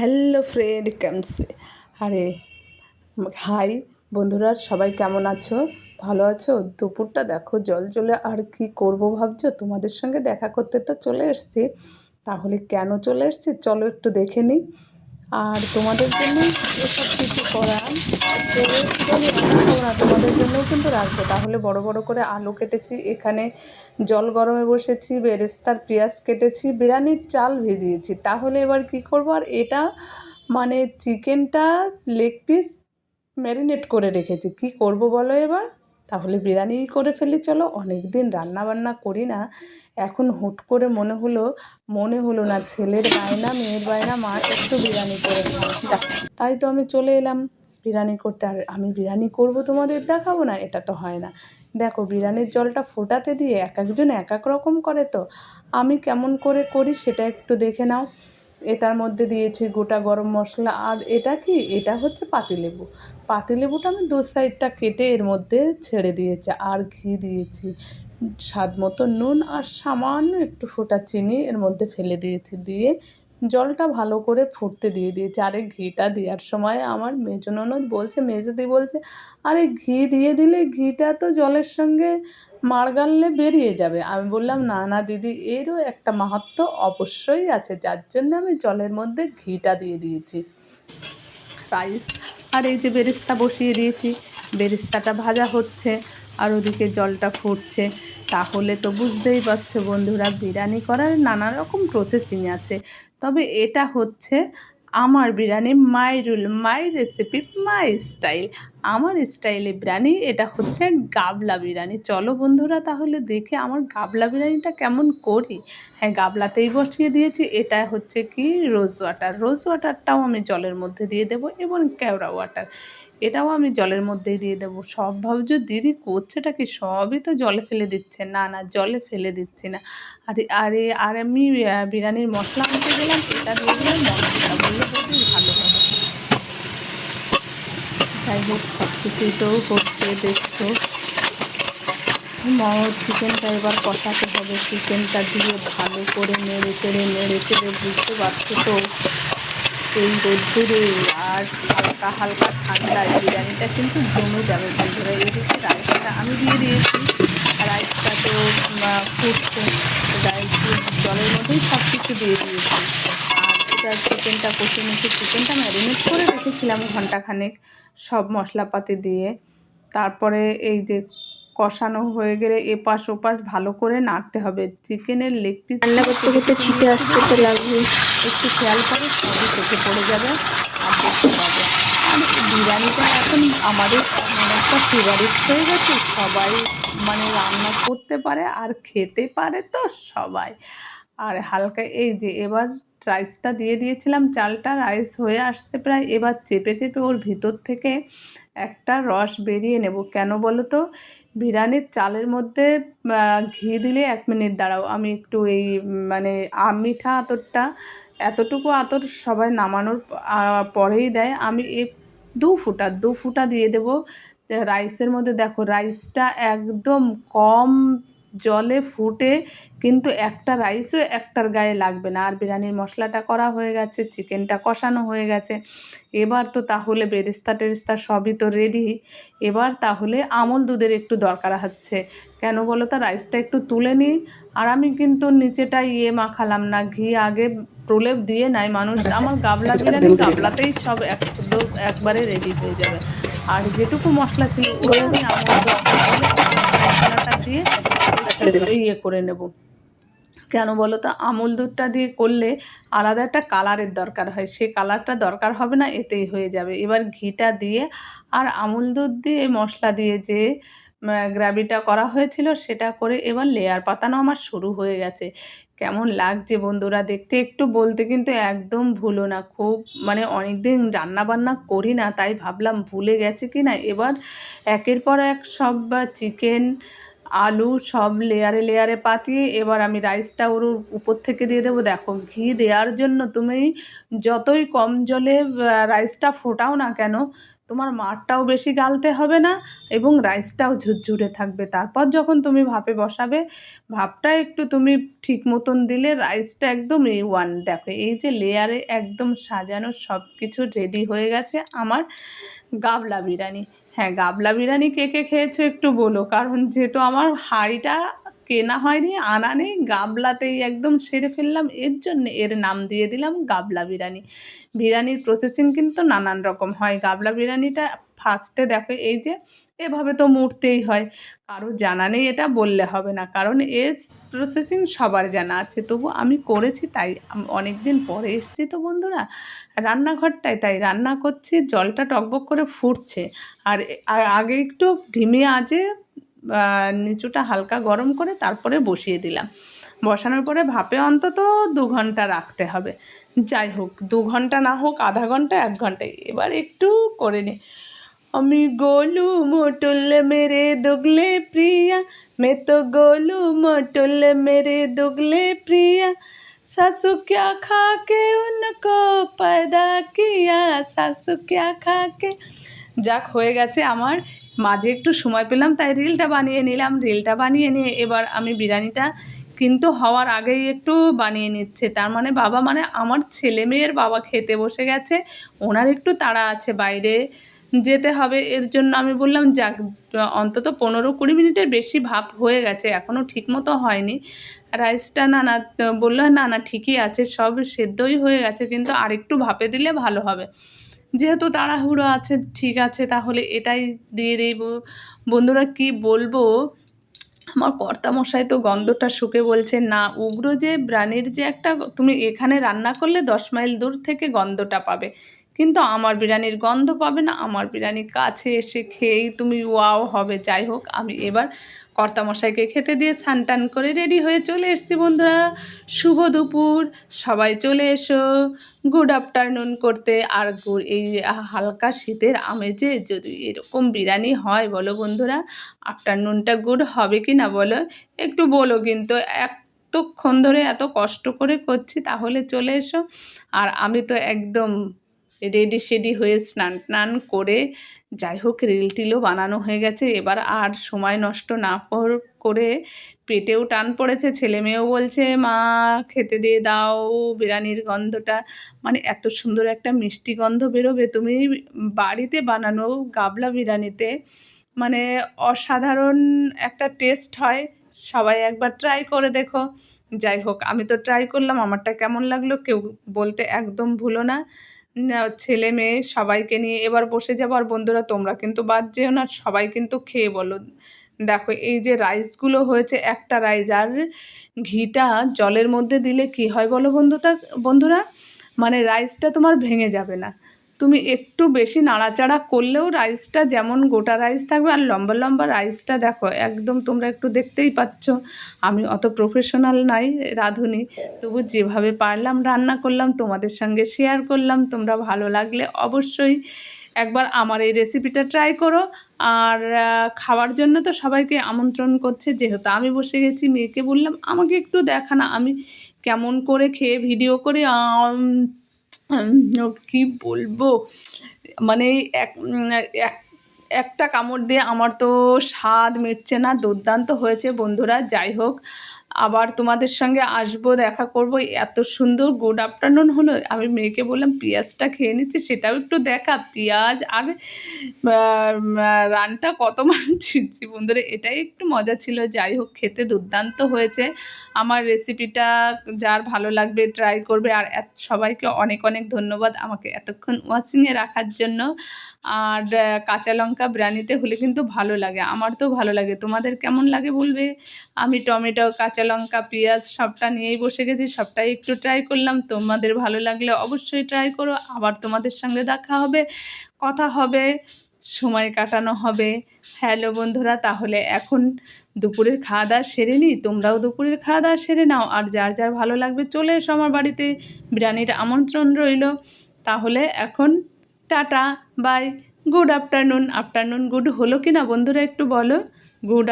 Hello friend কেমসে আরে high বন্ধুরা, সবাই কেমন আছো? ভালো আছো? দুপুরটা দেখো জল জলে আর কি করব ভাবছো? তোমাদের সঙ্গে দেখা করতে তো চলে এসেছি। তাহলে কেন চলে এসেছি চলো একটু দেখে নিই। আর তোমাদের জন্য এসব কিছু করা করে বলি রাখবো না, তোমাদের জন্যও কিন্তু রাখবো। তাহলে বড় বড় করে আলু কেটেছি, এখানে জল গরমে বসেছি, বেরেস্তার পেঁয়াজ কেটেছি, বিরিয়ানির চাল ভিজিয়েছি। তাহলে এবার কি করব? আর এটা মানে চিকেনটা লেগ পিস ম্যারিনেট করে রেখেছি, কি করব বলো এবার? তাহলে বিরিয়ানি করে ফেলি চলো। অনেক দিন রান্না বান্না করি না, এখন হুট করে মনে হলো না, ছেলের বায়না মেয়ের বায়না, মা একটু বিরিয়ানি করে খাও। তাই তো আমি চলে এলাম বিরিয়ানি করতে। আর আমি বিরিয়ানি করব তোমাদের দেখাবো না, এটা তো হয় না। দেখো বিরিয়ানির জলটা ফোটাতে দিয়ে এক একজন এক এক রকম করে, তো আমি কেমন করে করি সেটা একটু দেখে নাও। এটার মধ্যে দিয়েছি গোটা গরম মশলা, আর এটা কি, এটা হচ্ছে পাতিলেবু। পাতিলেবুটা আমি দু সাইডটা কেটে এর মধ্যে ছেড়ে দিয়েছি, আর ঘি দিয়েছি, স্বাদ মতো নুন, আর সামান্য একটু ফোঁটা চিনি এর মধ্যে ফেলে দিয়েছি। দিয়ে জলটা ভালো করে ফুটতে দিয়ে দিয়েছি। আর এই ঘিটা দেওয়ার সময় আমার মেজো ননদ বলছে, মেজদি বলছে, আরে ঘি দিয়ে দিলে ঘিটা তো জলের সঙ্গে মাড়গালে বেরিয়ে যাবে। আমি বললাম, না না দিদি, এরও একটা মাহাত্ম্য অবশ্যই আছে, যার জন্য আমি জলের মধ্যে ঘিটা দিয়ে দিয়েছি। রাইস আর এই যে বেরেস্তা বসিয়ে দিয়েছি, বেরেস্তাটা ভাজা হচ্ছে আর ওদিকে জলটা ফুটছে। তাহলে তো বুঝতেই পারছো বন্ধুরা, বিরিয়ানি করার নানা রকম প্রসেসিং আছে, তবে এটা হচ্ছে আমার biryani, my rule, my recipe, my style. আমার স্টাইলে বিরিয়ানি, এটা হচ্ছে গাবলা বিরিয়ানি। চলো বন্ধুরা তাহলে দেখে আমার গাবলা বিরিয়ানিটা কেমন করি। হ্যাঁ, গাবলাতেই বসিয়ে দিয়েছি। এটা হচ্ছে কি, রোজ ওয়াটার। রোজ ওয়াটারটাও আমি জলের মধ্যে দিয়ে দেবো, এবং কেওড়া ওয়াটার এটাও আমি জলের মধ্যেই দিয়ে দেবো। সব ভাবছো দিদি করছেটা কি, সবই তো জলে ফেলে দিচ্ছে। না না, জলে ফেলে দিচ্ছি না। আর আমি বিরিয়ানির মশলা আনতে গেলাম, এটা দিয়ে দিলাম মশলাটা, বললে বেশ ভালো হবে। যাই হোক, সব কিছুই তো হচ্ছে দেখছো। চিকেনটা এবার কষাতে হবে, চিকেনটা দিয়ে ভালো করে নেড়ে চেড়ে বুঝতে পারছো তো, এই রোদ্দুরে আর হালকা হালকা ঠান্ডায় বিরিয়ানিটা কিন্তু জমে যাবে বন্ধুরা। এদিকে রাইসটা আমি দিয়ে দিয়েছি, রাইসটা তো ফুটছে, রাইস জলের মধ্যেই সব কিছু দিয়ে দিয়েছি। আর এটা চিকেনটা কষে নিয়েছি, চিকেনটা ম্যারিনেট করে রেখেছিলাম ঘন্টাখানেক সব মশলাপাতি দিয়ে। তারপরে এই যে কষানো হয়ে গেলে এপাশ ওপাশ ভালো করে নাড়তে হবে। চিকেনের লেগ পিস রান্না করতে করতে ছিটে আসতে তো লাগবে, একটু খেয়াল করে সবই চোখে পড়ে যাবে আর দেখতে পাবে। আর বিরিয়ানিটা এখন আমাদের এমন একটা ফেভারিট হয়ে গেছে, সবাই মানে রান্না করতে পারে আর খেতে পারে তো সবাই। আর হালকা এই যে এবার রাইসটা দিয়ে দিয়েছিলাম, চালটা রাইস হয়ে আসছে প্রায়। এবার চেপে চেপে ওর ভিতর থেকে একটা রস বেরিয়ে নেব। কেন বলো তো? বিরিয়ানির চালের মধ্যে ঘি দিলে 1 মিনিট দাঁড়াও, আমি একটু এই মানে মিঠা আতরটা, এতটুকু আতর সবাই নামানোর পরেই দেয়, আমি এই 2 ফুটা দিয়ে দেবো রাইসের মধ্যে। দেখো রাইসটা একদম কম জলে ফুটে, কিন্তু একটা রাইসও একটার গায়ে লাগবে না। আর বিরিয়ানির মশলাটা করা হয়ে গেছে, চিকেনটা কষানো হয়ে গেছে। এবার তো তাহলে বেরেস্তা টেরেস্তা সবই তো রেডি। এবার তাহলে আমল দুধের একটু দরকার হচ্ছে। কেন বলো তো? রাইসটা একটু তুলে নিই, আর আমি কিন্তু নিচেটা মাখালাম না, ঘি আগে প্রলেপ দিয়ে নেয় মানুষ। আমার গাবলা বিরিয়ানি গাবলাতেই সব একবারে রেডি হয়ে যাবে। আর যেটুকু মশলা ছিল ওই আমি আমল দুধটা ঢেলে মশলাটা দিয়ে একটু করে নেব। কেন বলো তো? আমুল দুধটা দিয়ে করলে আলাদা একটা কালারের দরকার হয়, সে কালারটা দরকার হবে না, এতেই হয়ে যাবে। এবার ঘিটা দিয়ে আর আমুল দুধ দিয়ে মশলা দিয়ে যে গ্রেভিটা করা হয়েছিল সেটা করে এবার লেয়ার পাতানো আমার শুরু হয়ে গেছে। কেমন লাগছে বন্ধুরা দেখতে একটু বলতে কিন্তু একদম ভুলো না। খুব মানে অনেক দিন রান্না বান্না করি না, তাই ভাবলাম ভুলে গেছে কি না। এবার একের পর এক সব চিকেন আলু সব লেয়ারে লেয়ারে পাতিয়ে এবার আমি রাইসটা ওর উপর থেকে দিয়ে দেবো। দেখো ঘি দেওয়ার জন্য তুমি যতই কম জলে রাইসটা ফোটাও না কেন, তোমার মারটাও বেশি গালতে হবে না এবং রাইসটাও ঝুরঝুরে থাকবে। তারপর যখন তুমি ভাপে বসাবে, ভাপটা একটু তুমি ঠিক মতন দিলে রাইসটা একদম A1। দেখো এই যে লেয়ারে একদম সাজানো সব কিছু রেডি হয়ে গেছে আমার গাবলা বিরিয়ানি। হ্যাঁ, গাবলা বিরিয়ানি কে কে খেয়েছো একটু বলো, কারণ যেহেতু আমার হাঁড়িটা কেনা হয়নি, আনা নেই, গাবলাতেই একদম সেরে ফেললাম, এর জন্য এর নাম দিয়ে দিলাম গাবলা বিরিয়ানি। বিরিয়ানির প্রসেসিং কিন্তু নানান রকম হয়। গাবলা বিরিয়ানিটা ফার্স্টে দেখো এই যে এভাবে তো মুড়তেই হয়, কারো জানা নেই এটা বললে হবে না, কারণ এর প্রসেসিং সবার জানা আছে। তবু আমি করেছি, তাই অনেক দিন পরে এসেছি তো বন্ধুরা রান্নাঘরটায়, তাই রান্না করছি, জলটা টকবক করে ফুটছে। আর আগে একটু ধিমে আঁচে নিচুটা হালকা গরম করে তারপরে বসিয়ে দিলাম। বসানোর পরে ভাপে অন্তত 2 ঘন্টা রাখতে হবে। যাই হোক, 2 ঘন্টা না হোক, আধা ঘন্টা 1 ঘন্টায় এবার একটু করে নি। আমি গোলু মোটল মেরে दोगले प्रिया, मैं तो गोलू मोटल मेरे दोगले प्रिया, सासू क्या खा के उनको पैदा किया, सासू क्या खा के। যাক, হয়ে গেছে আমার, মাঝে একটু সময় পেলাম তাই রিলটা বানিয়ে নিলাম। রিলটা বানিয়ে নিয়ে এবার আমি বিরিয়ানিটা কিন্তু হওয়ার আগেই একটু বানিয়ে নিচ্ছে। তার মানে বাবা, মানে আমার ছেলে মেয়ের বাবা খেতে বসে গেছে, ওনার একটু তাড়া আছে, বাইরে যেতে হবে। এর জন্য আমি বললাম যাক, অন্তত 15-20 মিনিটের বেশি ভাপ হয়ে গেছে, এখনও ঠিক মতো হয়নি রাইসটা। না না, বললো না না ঠিকই আছে, সব সেদ্ধই হয়ে গেছে, কিন্তু আরেকটু ভাপে দিলে ভালো হবে। যেহেতু তাড়াহুড়ো আছে, ঠিক আছে তাহলে এটাই দিয়ে দেব। বন্ধুরা কি বলবো, আমার কর্তামশাই তো গন্ধটা শুকে বলছে না, উগ্র যে বিরিয়ানির যে একটা, তুমি এখানে রান্না করলে 10 মাইল দূর থেকে গন্ধটা পাবে, কিন্তু আমার বিরিয়ানির গন্ধ পাবে না। আমার বিরিয়ানির কাছে এসে খেয়েই তুমি ওয়াও হবে। যাই হোক, আমি এবার কর্তামশাইকে খেতে দিয়ে স্নান করে রেডি হয়ে চলে এসেছি। বন্ধুরা শুভ দুপুর, সবাই চলে এসো গুড আফটারনুন করতে। আর এই হালকা শীতের আমেজে যদি এরকম বিরিয়ানি হয়, বলো বন্ধুরা আফটারনুনটা গুড হবে কি না বলো, একটু বলো কিন্তু। এতক্ষণ ধরে এত কষ্ট করে করছি, তাহলে চলে এসো। আর আমি তো একদম রেডি সেডি হয়ে স্নান করে, যাই হোক রিল টিলও বানানো হয়ে গেছে। এবার আর সময় নষ্ট না করে, পেটেও টান পড়েছে, ছেলে মেয়েও বলছে মা খেতে দিয়ে দাও। বিরিয়ানির গন্ধটা, মানে এত সুন্দর একটা মিষ্টি গন্ধ বেরোবে তুমি বাড়িতে বানানো গাবলা বিরিয়ানিতে, মানে অসাধারণ একটা টেস্ট হয়। সবাই একবার ট্রাই করে দেখো। যাই হোক, আমি তো ট্রাই করলাম, আমারটা কেমন লাগলো কেউ বলতে একদম ভুলো না। ছেলে মেয়ে সবাইকে নিয়ে এবার বসে যাবো। আর বন্ধুরা তোমরা কিন্তু বাদ যেও না, সবাই কিন্তু খেয়ে বলো। দেখো এই যে রাইসগুলো হয়েছে, একটা রাইস, আর ঘিটা জলের মধ্যে দিলে কি হয় বলো বন্ধুরা, মানে রাইসটা তোমার ভেঙে যাবে না। তুমি একটু বেশি নাড়াচাড়া করলেও রাইসটা যেমন গোটা রাইস থাকবে। আর লম্বা লম্বা রাইসটা দেখো একদম, তোমরা একটু দেখতেই পাচ্ছ, আমি অত প্রফেশনাল নাই রাঁধুনি, তবু যেভাবে পারলাম রান্না করলাম, তোমাদের সঙ্গে শেয়ার করলাম। তোমরা ভালো লাগলে অবশ্যই একবার আমার এই রেসিপিটা ট্রাই করো। আর খাওয়ার জন্য তো সবাইকে আমন্ত্রণ করছে, যেহেতু আমি বসে গেছি, মেয়েকে বললাম আমাকে একটু দেখা না, আমি কেমন করে খেয়ে ভিডিও করে কি বলবো, মানে একটা কামড় দিয়ে আমার তো স্বাদ মিটছে না, দুর্দান্ত হয়েছে বন্ধুরা। যাই হোক, আবার তোমাদের সঙ্গে আসবো, দেখা করবো। এত সুন্দর গুড আফটারনুন হলো, আমি মেয়েকে বললাম পেঁয়াজটা খেয়ে নিচ্ছি, সেটাও একটু দেখা, পেঁয়াজ আর রানটা কত ছিঁড়ছি বন্ধুরা, এটাই একটু মজা ছিল। যাই হোক, খেতে দুর্দান্ত হয়েছে। আমার রেসিপিটা যার ভালো লাগবে ট্রাই করবে। আর সবাইকে অনেক অনেক ধন্যবাদ আমাকে এতক্ষণ ওয়াচিংয়ে রাখার জন্য। আর কাঁচা লঙ্কা বিরিয়ানিতে হলে কিন্তু ভালো লাগে, আমার তো ভালো লাগে, তোমাদের কেমন লাগে বলবে। আমি টমেটো, কাঁচা লঙ্কা, পেঁয়াজ সবটা নিয়েই বসে গেছি, সবটাই একটু ট্রাই করলাম। তোমাদের ভালো লাগলে অবশ্যই ট্রাই করো। আবার তোমাদের সঙ্গে দেখা হবে, কথা হবে, সময় কাটানো হবে। হ্যালো বন্ধুরা, তাহলে এখন দুপুরের খাওয়া দাওয়া সেরে নিই, তোমরাও দুপুরের খাওয়া দাওয়া সেরে নাও। আর যার যার ভালো লাগবে চলে এসো আমার বাড়িতে, বিরিয়ানির আমন্ত্রণ রইল। তাহলে এখন টাটা, bye, good afternoon. Afternoon good হলো কি না বন্ধুরা একটু বলো। গুড